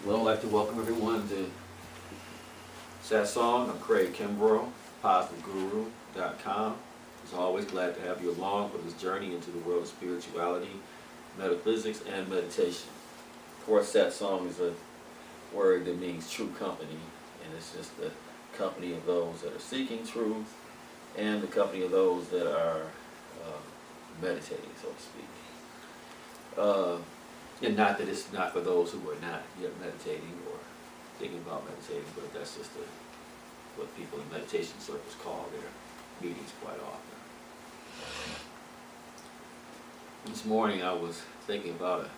Well, I'd like to welcome everyone to Sad Song. I'm Craig Kimbrough, PositiveGuru.com. As always, glad to have you along for this journey into the world of spirituality, metaphysics, and meditation. Of course, Sad Song is a word that means true company, and it's just the company of those that are seeking truth and the company of those that are meditating, so to speak. And not that it's not for those who are not yet meditating or thinking about meditating, but that's just what people in meditation circles call their meetings quite often. This morning I was thinking about a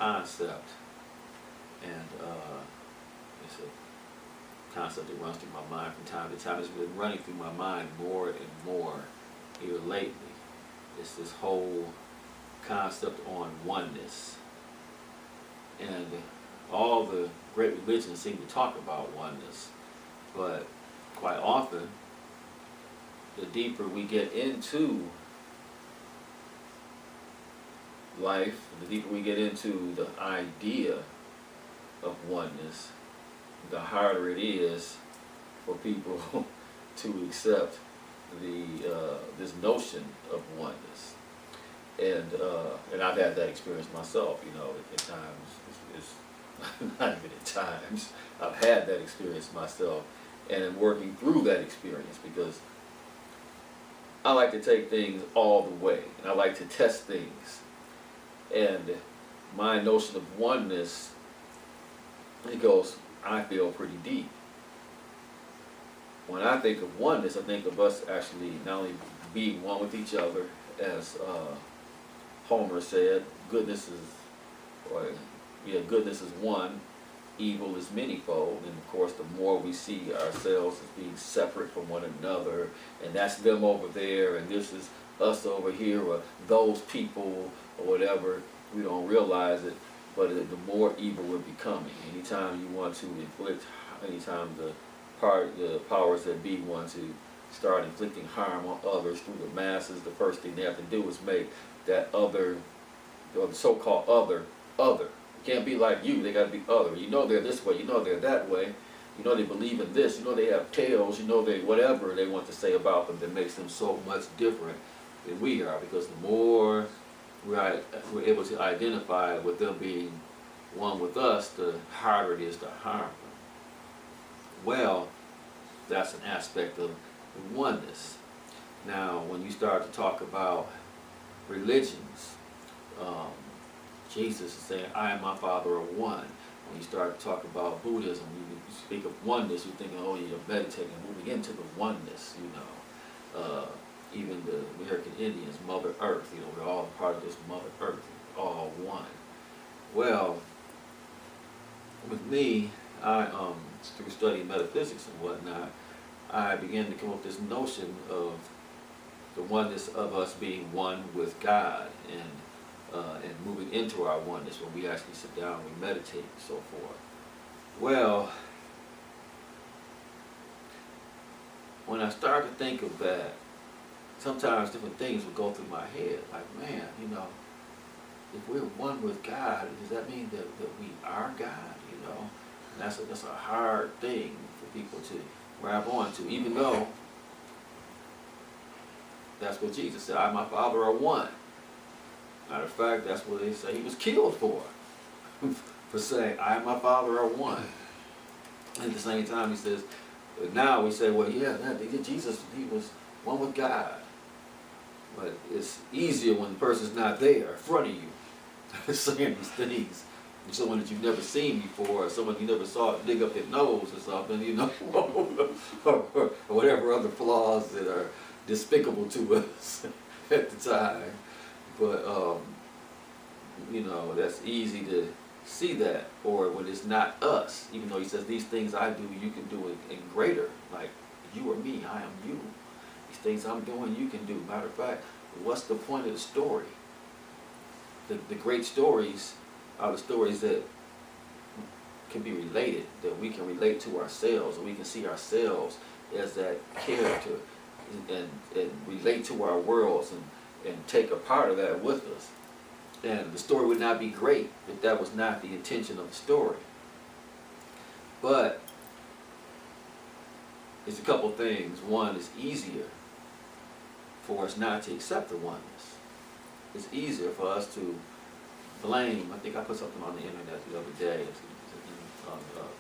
concept, and it's a concept that runs through my mind from time to time. It's been running through my mind more and more here lately. It's this whole concept on oneness. And all the great religions seem to talk about oneness, but quite often, the deeper we get into life, the deeper we get into the idea of oneness, the harder it is for people to accept this notion of oneness. And I've had that experience myself, you know, at times. It's not even at times. I've had that experience myself, and I'm working through that experience because I like to take things all the way, and I like to test things. And my notion of oneness, it goes, I feel, pretty deep. When I think of oneness, I think of us actually not only being one with each other, as Homer said, goodness is one, evil is manyfold, and of course the more we see ourselves as being separate from one another, and that's them over there, and this is us over here, or those people, or whatever, we don't realize it, but the more evil we're becoming. Anytime you want to inflict, anytime the powers that be want to start inflicting harm on others through the masses, the first thing they have to do is make that other, or the so-called other. It can't be like you, they got to be other. You know they're this way, you know they're that way, you know they believe in this, you know they have tails, you know they, whatever they want to say about them that makes them so much different than we are, because the more we're able to identify with them being one with us, the harder it is to harm them. Well, that's an aspect of oneness. Now, when you start to talk about religions, Jesus is saying, I and my Father are one. When you start to talk about Buddhism, you speak of oneness, you're thinking, oh, you're meditating, moving into the oneness, you know. Even the American Indians, Mother Earth, you know, we're all part of this Mother Earth, all one. Well, with me, through studying metaphysics and whatnot, I began to come up with this notion of the oneness of us being one with God, and moving into our oneness when we actually sit down and we meditate and so forth. Well, when I start to think of that, sometimes different things would go through my head, like, man, you know, if we're one with God, does that mean that we are God, you know? And that's a hard thing for people to grab onto, even though that's what Jesus said, I and my Father are one. Matter of fact, that's what they say he was killed for saying, I and my Father are one. At the same time, he says, now we say, well, yeah, Jesus, he was one with God. But it's easier when the person's not there in front of you saying these things. Someone that you've never seen before, or someone you never saw dig up their nose or something, you know, or whatever other flaws that are despicable to us at the time. But, you know, that's easy to see that. Or when it's not us, even though he says, these things I do, you can do it in greater. Like, you are me, I am you. These things I'm doing, you can do. Matter of fact, what's the point of the story? The great stories are the stories that can be related, that we can relate to ourselves, and we can see ourselves as that character and relate to our worlds and take a part of that with us. And the story would not be great if that was not the intention of the story. But it's a couple things. One, it's easier for us not to accept the oneness. It's easier for us to blame. I think I put something on the internet the other day, on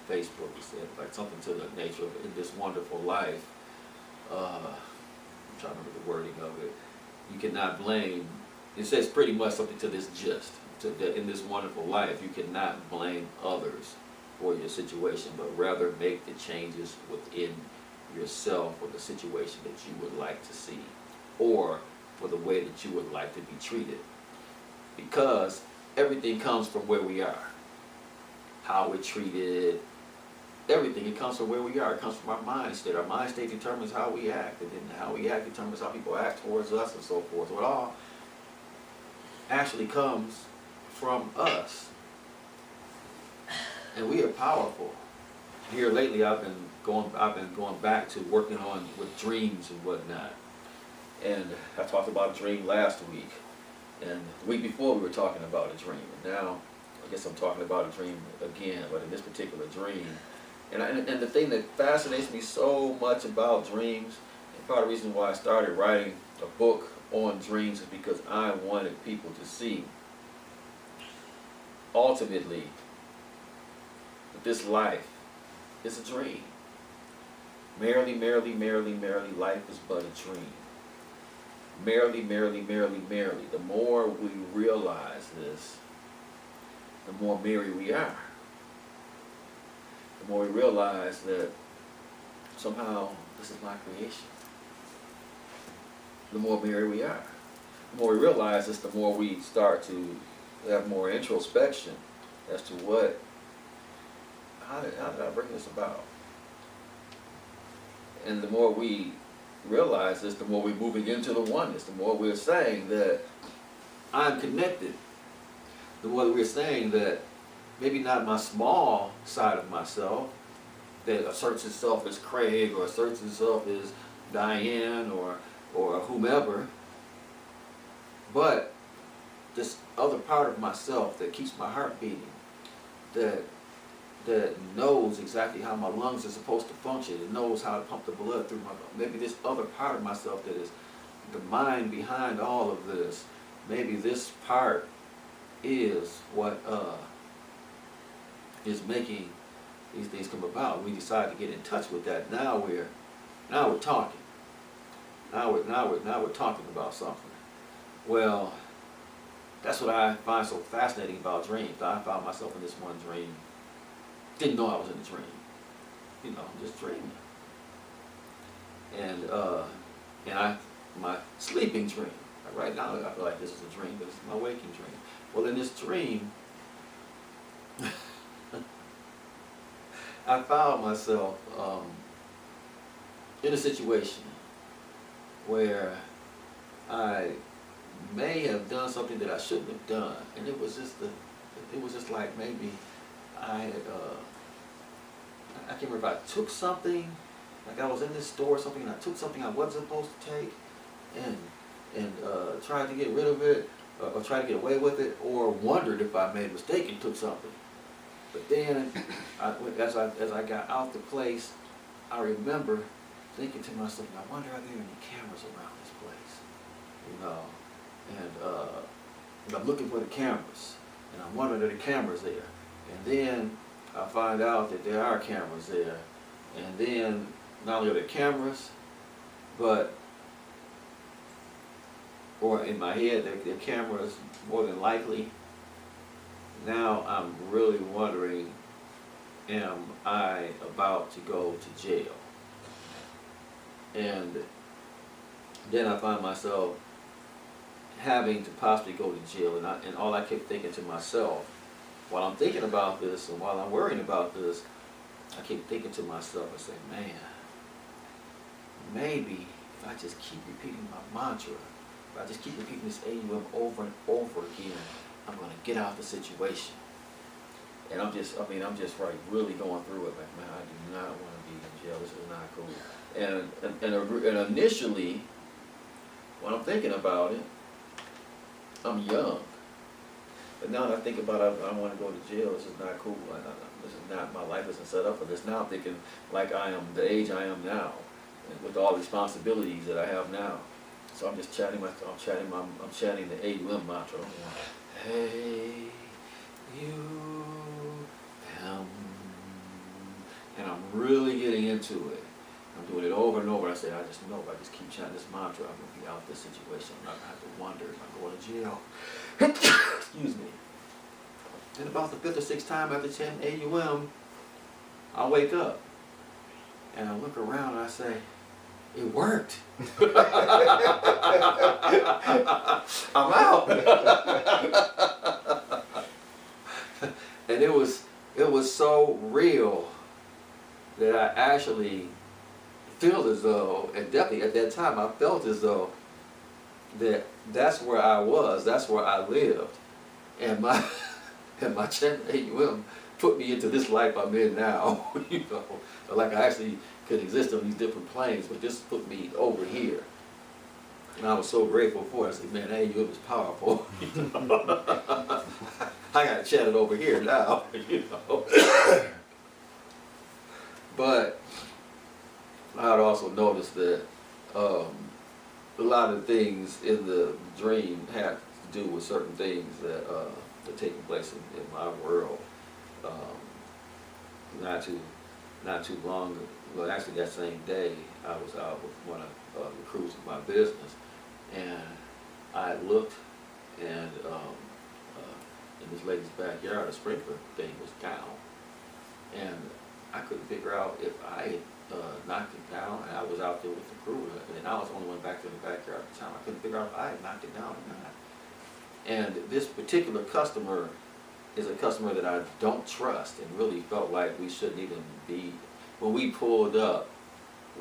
Facebook. It said like something to the nature of in this wonderful life. I'm trying to remember the wording of it. You cannot blame. It says pretty much something to this gist. In this wonderful life, you cannot blame others for your situation, but rather make the changes within yourself or the situation that you would like to see, or for the way that you would like to be treated. Because everything comes from where we are. How we're treated, everything, it comes from where we are. It comes from our mind state. Our mind state determines how we act, and then how we act determines how people act towards us and so forth. So it all actually comes from us. And we are powerful. Here lately I've been going back to working on with dreams and whatnot. And I talked about a dream last week. And the week before we were talking about a dream. And now I guess I'm talking about a dream again, but in this particular dream. And the thing that fascinates me so much about dreams, and part of the reason why I started writing a book on dreams, is because I wanted people to see ultimately that this life is a dream. Merrily, merrily, merrily, merrily, life is but a dream. Merrily, merrily, merrily, merrily. The more we realize this, the more merry we are. The more we realize that somehow this is my creation. The more merry we are. The more we realize this, the more we start to have more introspection as to how did I bring this about? And the more we realize this, the more we're moving into the oneness, the more we're saying that I'm connected, the more we're saying that maybe not my small side of myself that asserts itself as Craig or asserts itself as Diane or whomever, but this other part of myself that keeps my heart beating, that knows exactly how my lungs are supposed to function. It knows how to pump the blood through my, maybe this other part of myself that is the mind behind all of this. Maybe this part is what is making these things come about. We decide to get in touch with that. Now we're talking. Now we're talking about something. Well, that's what I find so fascinating about dreams. I found myself in this one dream. Didn't know I was in a dream. You know, I'm just dreaming. And my sleeping dream. Right now I feel like this is a dream, but it's my waking dream. Well, in this dream, I found myself in a situation where I may have done something that I shouldn't have done, and it was just like maybe I can't remember if I took something, like I was in this store or something, and I took something I wasn't supposed to take, and tried to get rid of it, or tried to get away with it, or wondered if I made a mistake and took something. But then, as I got out the place, I remember thinking to myself, I wonder are there any cameras around this place, you know? And I'm looking for the cameras, and I'm wondering are the cameras there. And then I find out that there are cameras there. And then not only are there cameras, but, or in my head, there are cameras more than likely. Now I'm really wondering, am I about to go to jail? And then I find myself having to possibly go to jail, and all I kept thinking to myself, while I'm thinking about this and while I'm worrying about this, I keep thinking to myself and say, man, maybe if I just keep repeating my mantra, if I just keep repeating this AUM over and over again, I'm going to get out of the situation. And I'm just like really going through it, like, man, I do not want to be in jail, this is not cool. And initially, when I'm thinking about it, I'm young. But now that I think about it, I want to go to jail. This is not cool. This is not, my life isn't set up for this. Now I'm thinking like I am the age I am now, and with all the responsibilities that I have now. So I'm just chanting I'm chanting the AUM mantra. Hey, you am, and I'm really getting into it. I'm doing it over and over. I say, I just know if I just keep chanting this mantra, I'm going to be out of this situation. I'm not going to have to wonder if I'm going to jail. Excuse me. Then about the 5th or 6th time after chanting AUM, I wake up and I look around and I say, it worked. I'm out. And it was so real that I actually feel as though, and definitely at that time I felt as though that's where I was, that's where I lived, and my chanting AUM put me into this life I'm in now. You know, like I actually could exist on these different planes, but this put me over here, and I was so grateful for it. I said, man, AUM is powerful. You know? I got to chant it over here now. You know, but I had also noticed that a lot of things in the dream had to do with certain things that are taking place in my world. Not too long ago, well, actually that same day, I was out with one of the crews of my business, and I looked, and in this lady's backyard, a sprinkler thing was down, and I couldn't figure out if I knocked it down, and I was out there with the crew, and I was the only one back there in the backyard at the time. I couldn't figure out if I had knocked it down or not. And this particular customer is a customer that I don't trust, and really felt like we shouldn't even be. When we pulled up,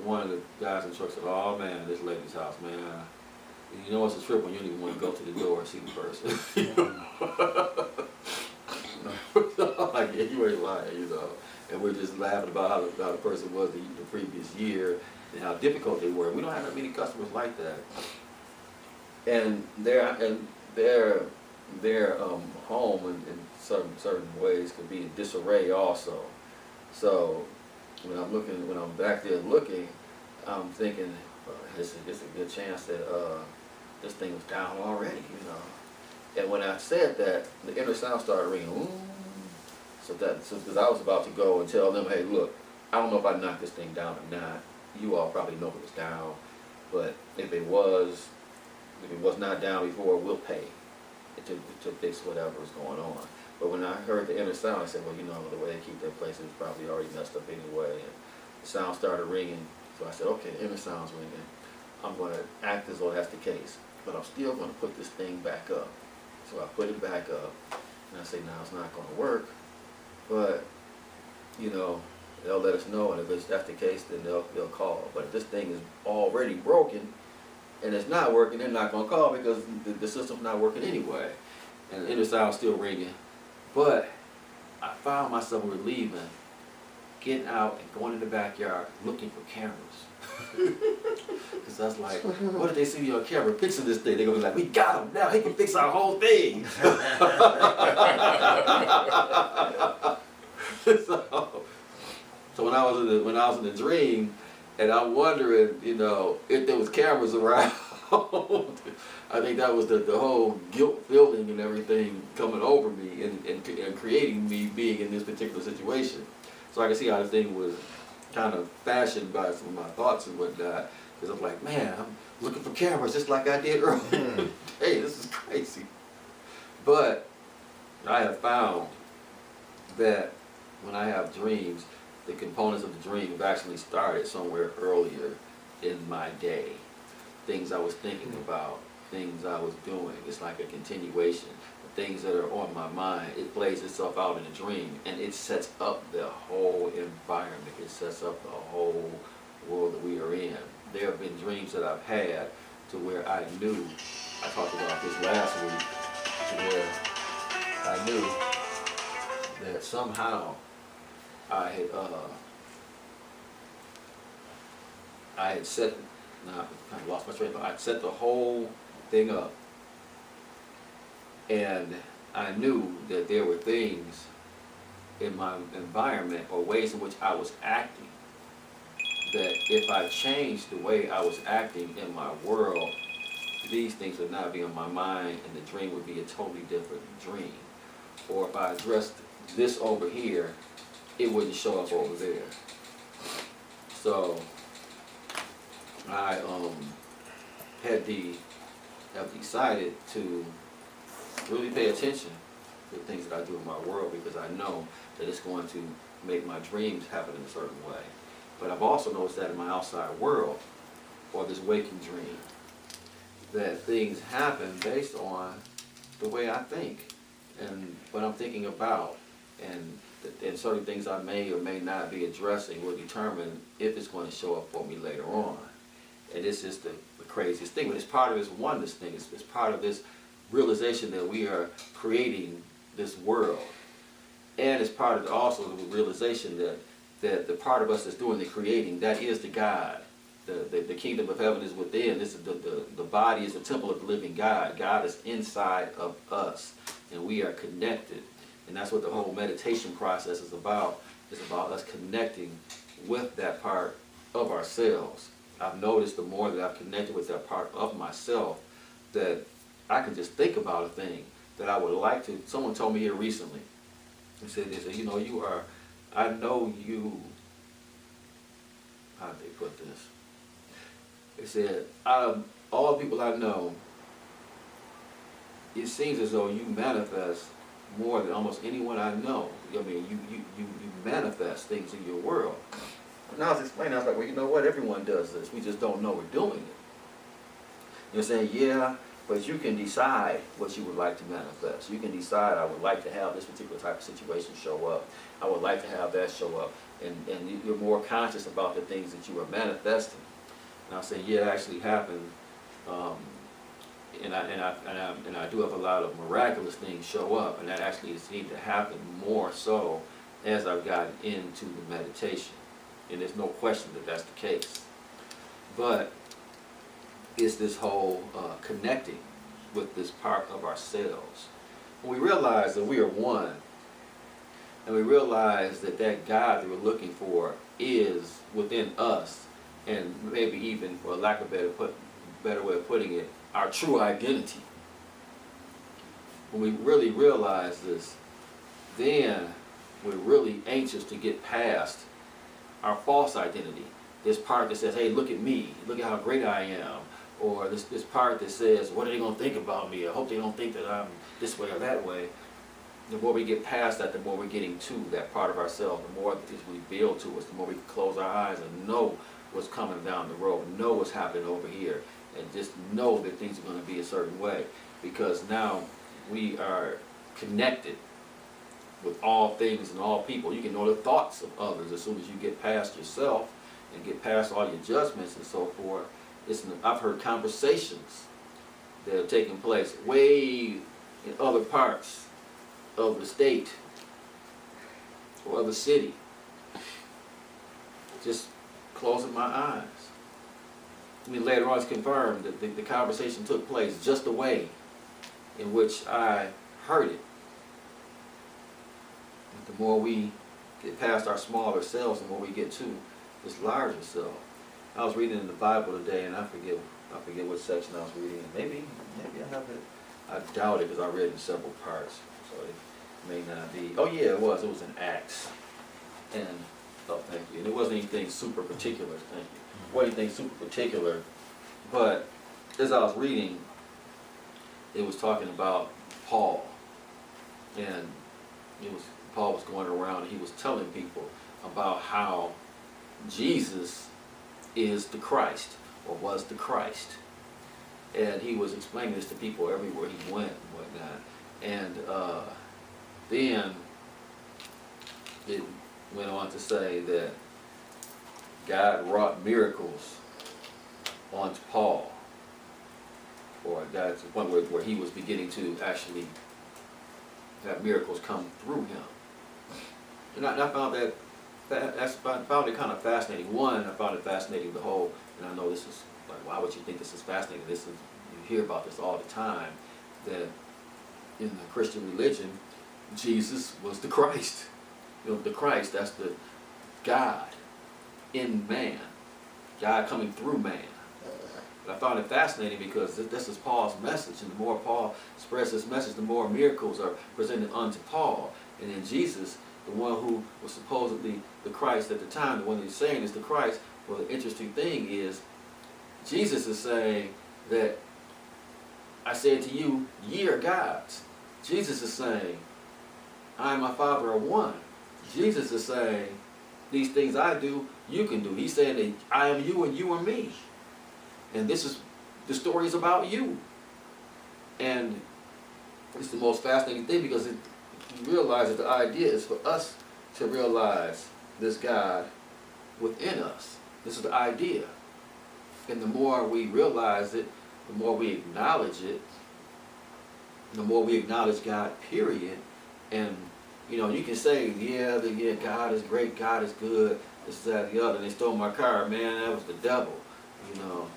one of the guys in the truck said, "Oh man, this lady's house, man. You know it's a trip when you don't even want to go to the door and see the person." Like, yeah, you ain't lying, you know. And we're just laughing about how the person was the previous year and how difficult they were. We don't have that many customers like that. And their home in certain ways could be in disarray also. So when I'm back there looking, I'm thinking, it's a good chance that this thing was down already, you know. And when I said that, the inner sound started ringing. Ooh. So because I was about to go and tell them, hey, look, I don't know if I knocked this thing down or not. You all probably know if it was down, but if it was not down before, we'll pay to fix whatever is going on. But when I heard the inner sound, I said, well, you know, the way they keep their places is probably already messed up anyway. And the sound started ringing, so I said, okay, the inner sound's ringing. I'm going to act as though that's the case, but I'm still going to put this thing back up. So I put it back up, and I say, now it's not going to work, but, you know, they'll let us know, and if that's the case, then they'll call. But if this thing is already broken, and it's not working, they're not going to call because the system's not working anyway. And the inner sound's still ringing. But I found myself when we were leaving, getting out and going in the backyard looking for cameras. Because I was like, what if they see me on camera fixing this thing? They're going to be like, we got him now, he can fix our whole thing. So when I was in the dream, and I'm wondering, you know, if there was cameras around. I think that was the whole guilt feeling and everything coming over me and creating me being in this particular situation. So I can see how the thing was kind of fashioned by some of my thoughts and whatnot. Because I'm like, man, I'm looking for cameras just like I did earlier. Hey, this is crazy. But I have found that when I have dreams, the components of the dream have actually started somewhere earlier in my day. Things I was thinking about, things I was doing. It's like a continuation. The things that are on my mind, it plays itself out in a dream, and it sets up the whole environment. It sets up the whole world that we are in. There have been dreams that I've had to where I knew, I talked about this last week, to where I knew that somehow I had set, now I lost my train of thought. I set the whole thing up, and I knew that there were things in my environment or ways in which I was acting that if I changed the way I was acting in my world, these things would not be on my mind and the dream would be a totally different dream. Or if I addressed this over here, it wouldn't show up over there. So I have decided to really pay attention to the things that I do in my world, because I know that it's going to make my dreams happen in a certain way. But I've also noticed that in my outside world, or this waking dream, that things happen based on the way I think and what I'm thinking about, and certain things I may or may not be addressing will determine if it's going to show up for me later on. And this is the craziest thing, but it's part of this oneness thing. It's part of this realization that we are creating this world, and it's part of also the realization that the part of us that's doing the creating, that is the God. The kingdom of heaven is within. This is the body is the temple of the living God. God is inside of us, and we are connected. And that's what the whole meditation process is about. It's about us connecting with that part of ourselves. I've noticed the more that I've connected with that part of myself, that I can just think about a thing that I would like to. Someone told me here recently, they said, you know, you are, I know you, how did they put this? They said, out of all the people I know, it seems as though you manifest more than almost anyone I know. I mean, you manifest things in your world. And I was explaining, I was like, well, you know what? Everyone does this. We just don't know we're doing it. You're saying, yeah, but you can decide what you would like to manifest. You can decide, I would like to have this particular type of situation show up. I would like to have that show up. And you're more conscious about the things that you are manifesting. And I say, yeah, it actually happened. And I do have a lot of miraculous things show up, and that actually seemed to happen more so as I've gotten into the meditation. And there's no question that that's the case. But it's this whole connecting with this part of ourselves. When we realize that we are one, and we realize that that God that we're looking for is within us, and maybe even, for lack of a better way of putting it, our true identity. When we really realize this, then we're really anxious to get past our false identity. This part that says, hey, look at me, look at how great I am. Or this part that says, what are they going to think about me? I hope they don't think that I'm this way or that way. The more we get past that, the more we're getting to that part of ourselves, the more it's revealed to us, the more we can close our eyes and know what's coming down the road, know what's happening over here, and just know that things are going to be a certain way. Because now we are connected with all things and all people. You can know the thoughts of others as soon as you get past yourself and get past all your judgments and so forth. I've heard conversations that have taken place way in other parts of the state or of the city. Just closing my eyes. I mean, later on it's confirmed that the conversation took place just the way in which I heard it. But the more we get past our smaller selves, the more we get to this larger self. I was reading in the Bible today, and I forget what section I was reading. Maybe I have it. I doubt it, because I read in several parts, so it may not be. Oh yeah, it was. It was in Acts, and oh, thank you. And it wasn't anything super particular. Thank you. It wasn't anything super particular, but as I was reading, it was talking about Paul, and Paul was going around and he was telling people about how Jesus is the Christ, or was the Christ. And he was explaining this to people everywhere he went and whatnot. And then it went on to say that God wrought miracles onto Paul, or got to the point where he was beginning to actually have miracles come through him. And I found that I found it kind of fascinating. One, I found it fascinating the whole, and I know this is like, why would you think this is fascinating? You hear about this all the time, that in the Christian religion, Jesus was the Christ. You know, the Christ, that's the God in man. God coming through man. But I found it fascinating because this is Paul's message, and the more Paul spreads this message, the more miracles are presented unto Paul. And then Jesus, the one who was supposedly the Christ at the time, the one that he's saying is the Christ. Well, the interesting thing is, Jesus is saying that, I said to you, ye are gods. Jesus is saying, I and my Father are one. Jesus is saying, these things I do, you can do. He's saying that I am you and you are me. And this is, the story is about you. And it's the most fascinating thing because you realize that the idea is for us to realize this God within us. This is the idea. And the more we realize it, the more we acknowledge it, the more we acknowledge God, period. And, you know, you can say, yeah, God is great, God is good, this, that, the other. And they stole my car, man, that was the devil, you know.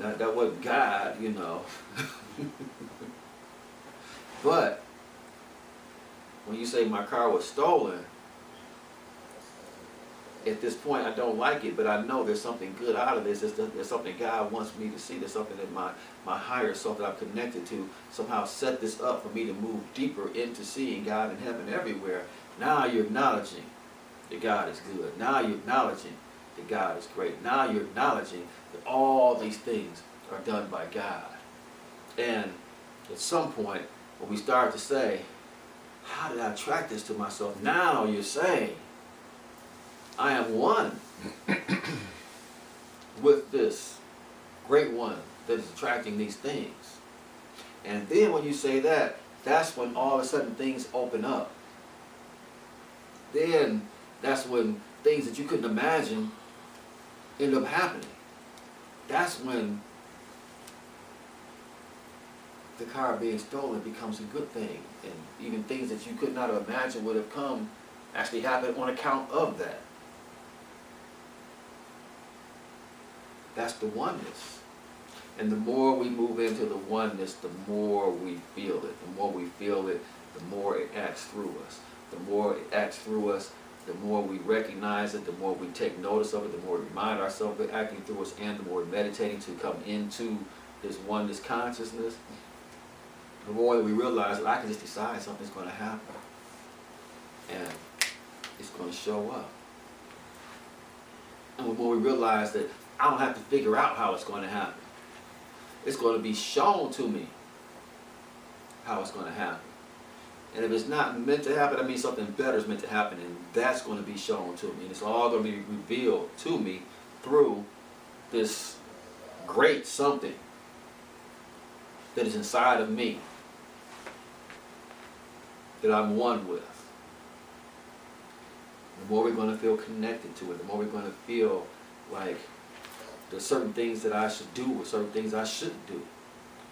That wasn't God, you know. But when you say my car was stolen, at this point I don't like it, but I know there's something good out of this. There's something God wants me to see. There's something that my higher self that I'm connected to somehow set this up for me to move deeper into seeing God in heaven everywhere. Now you're acknowledging that God is good. Now you're acknowledging that God is great. Now you're acknowledging that all these things are done by God. And at some point, when we start to say, how did I attract this to myself? Now you're saying, I am one with this great one that is attracting these things. And then when you say that, that's when all of a sudden things open up. Then that's when things that you couldn't imagine end up happening. That's when the car being stolen becomes a good thing. And even things that you could not have imagined would have come actually happen on account of that. That's the oneness. And the more we move into the oneness, the more we feel it. The more we feel it, the more it acts through us. The more it acts through us, the more we recognize it, the more we take notice of it, the more we remind ourselves of it acting through us, and the more we're meditating to come into this oneness consciousness, the more we realize that I can just decide something's going to happen. And it's going to show up. And the more we realize that I don't have to figure out how it's going to happen. It's going to be shown to me how it's going to happen. And if it's not meant to happen, that means something better is meant to happen, and that's going to be shown to me. And it's all going to be revealed to me through this great something that is inside of me that I'm one with. The more we're going to feel connected to it, the more we're going to feel like there's certain things that I should do or certain things I shouldn't do.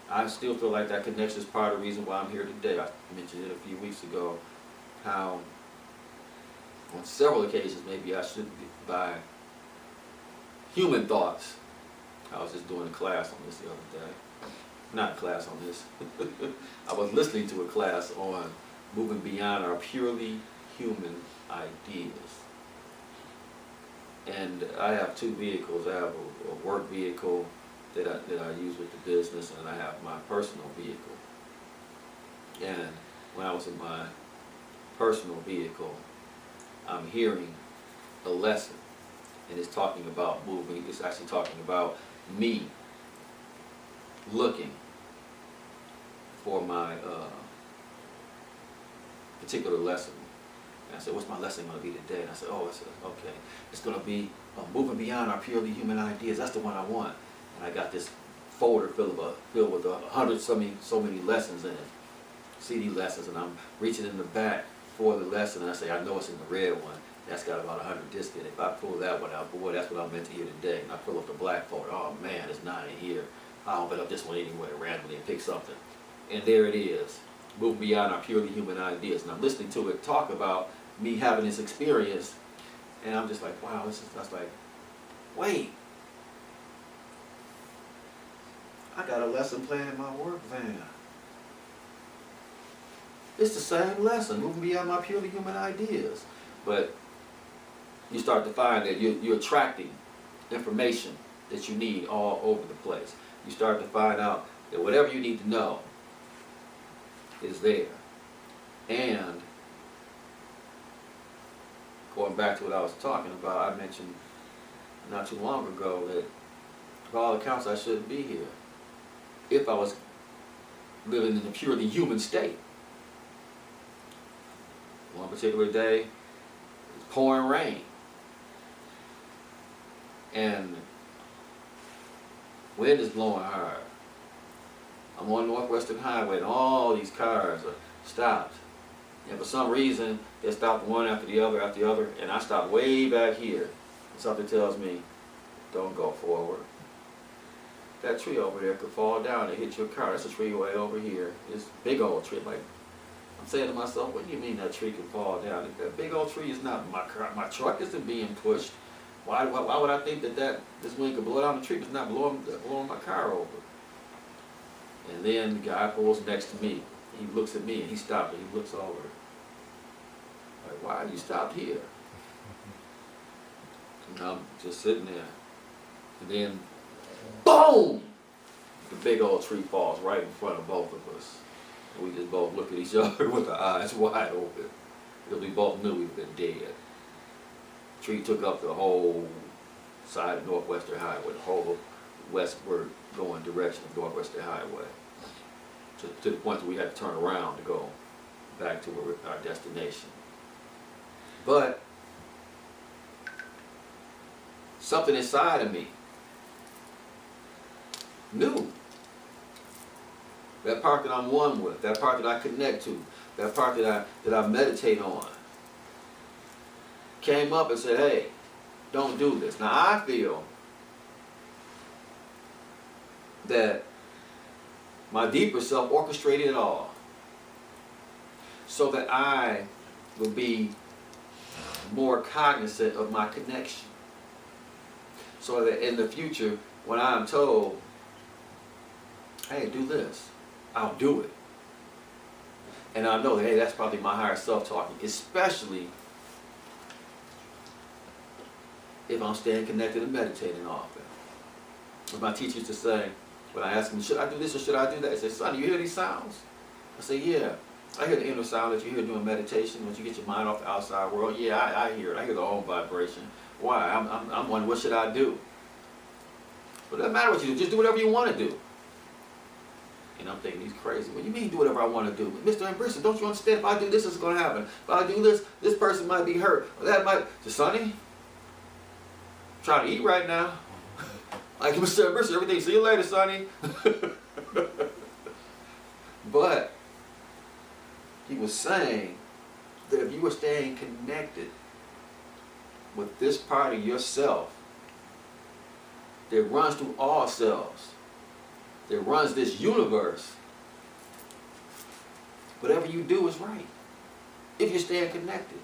I still feel like that connection is part of the reason why I'm here today. I mentioned it a few weeks ago, how on several occasions maybe I shouldn't be, by human thoughts. I was just doing a class on this the other day. Not a class on this. I was listening to a class on moving beyond our purely human ideas. And I have two vehicles. I have a work vehicle that I use with the business, and I have my personal vehicle. And when I was in my personal vehicle, I'm hearing a lesson, and it's talking about moving. It's actually talking about me looking for my particular lesson. And I said, what's my lesson going to be today? And I said, okay, it's going to be moving beyond our purely human ideas. That's the one I want. And I got this folder filled with 100 so many lessons in it, CD lessons, and I'm reaching in the back for the lesson, and I say, I know it's in the red one. That's got about 100 discs in it. If I pull that one out, boy, that's what I'm meant to hear today. And I pull up the black folder. Oh man, it's not in here. I'll open up this one anyway, randomly, and pick something. And there it is, moving beyond our purely human ideas. And I'm listening to it talk about me having this experience, and I'm just like, wow, that's like, wait. I got a lesson plan in my work van. It's the same lesson, moving beyond my purely human ideas. But you start to find that you're attracting information that you need all over the place. You start to find out that whatever you need to know is there. And going back to what I was talking about, I mentioned not too long ago that by all accounts I shouldn't be here if I was living in a purely human state. One particular day, it was pouring rain. And wind is blowing hard. I'm on Northwestern Highway and all these cars are stopped. And for some reason, they stopped one after the other, and I stopped way back here. And something tells me, don't go forward. That tree over there could fall down and hit your car. That's a tree way over here. It's a big old tree. Like, I'm saying to myself, what do you mean that tree can fall down? That big old tree is not my car. My truck isn't being pushed. Why would I think that this wind could blow down the tree? It's not blowing my car over. And then the guy pulls next to me. He looks at me and he stops and he looks over. Like, why are you stopped here? And I'm just sitting there. And then, boom! The big old tree falls right in front of both of us. And we just both look at each other with our eyes wide open. Because we both knew we'd been dead. The tree took up the whole side of Northwestern Highway, the whole westward going direction of Northwestern Highway. To the point that we had to turn around to go back to our destination. But something inside of me knew that part that I'm one with, that part that I connect to, that part that I meditate on, came up and said, hey, don't do this. Now I feel that my deeper self orchestrated it all so that I will be more cognizant of my connection. So that in the future, when I'm told, hey, do this, I'll do it. And I know that, hey, that's probably my higher self talking, especially if I'm staying connected and meditating often. What my teacher used to say, when I ask them, should I do this or should I do that? He said, son, you hear these sounds? I say, yeah. I hear the inner sound that you hear doing meditation, once you get your mind off the outside world. Yeah, I hear it. I hear the own vibration. Why? I'm wondering, what should I do? But it doesn't matter what you do. Just do whatever you want to do. And I'm thinking, he's crazy. What do you mean do whatever I want to do? Mr. Ambrisson, don't you understand? If I do this, it's going to happen. If I do this, this person might be hurt. Or that might... So, Sonny, I'm trying to eat right now. Like, Mr. Ambrisson, everything. See you later, Sonny. But he was saying that if you were staying connected with this part of yourself that runs through all cells, that runs this universe, whatever you do is right. If you're staying connected.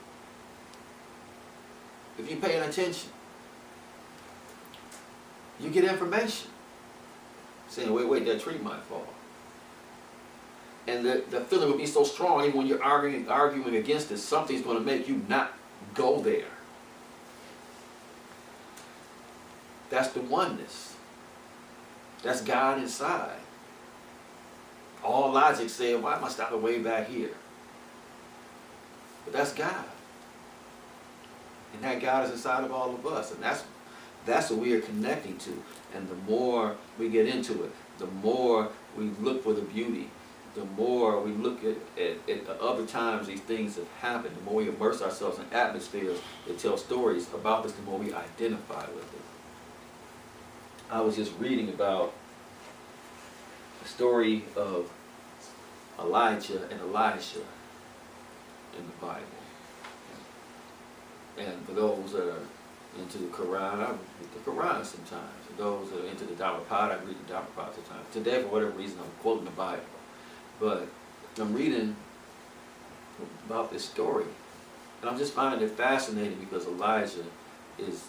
If you're paying attention. You get information. Saying, wait, that tree might fall. And the feeling will be so strong, even when you're arguing against it, something's going to make you not go there. That's the oneness. That's God inside. All logic said, why am I stopping way back here? But that's God. And that God is inside of all of us. And that's what we are connecting to. And the more we get into it, the more we look for the beauty, the more we look at the other times these things have happened, the more we immerse ourselves in atmospheres that tell stories about this, the more we identify with it. I was just reading about the story of Elijah and Elisha in the Bible. And for those that are into the Quran, I read the Quran sometimes. For those that are into the Dhammapada, I read the Dhammapada sometimes. Today, for whatever reason, I'm quoting the Bible. But I'm reading about this story. And I'm just finding it fascinating because Elijah is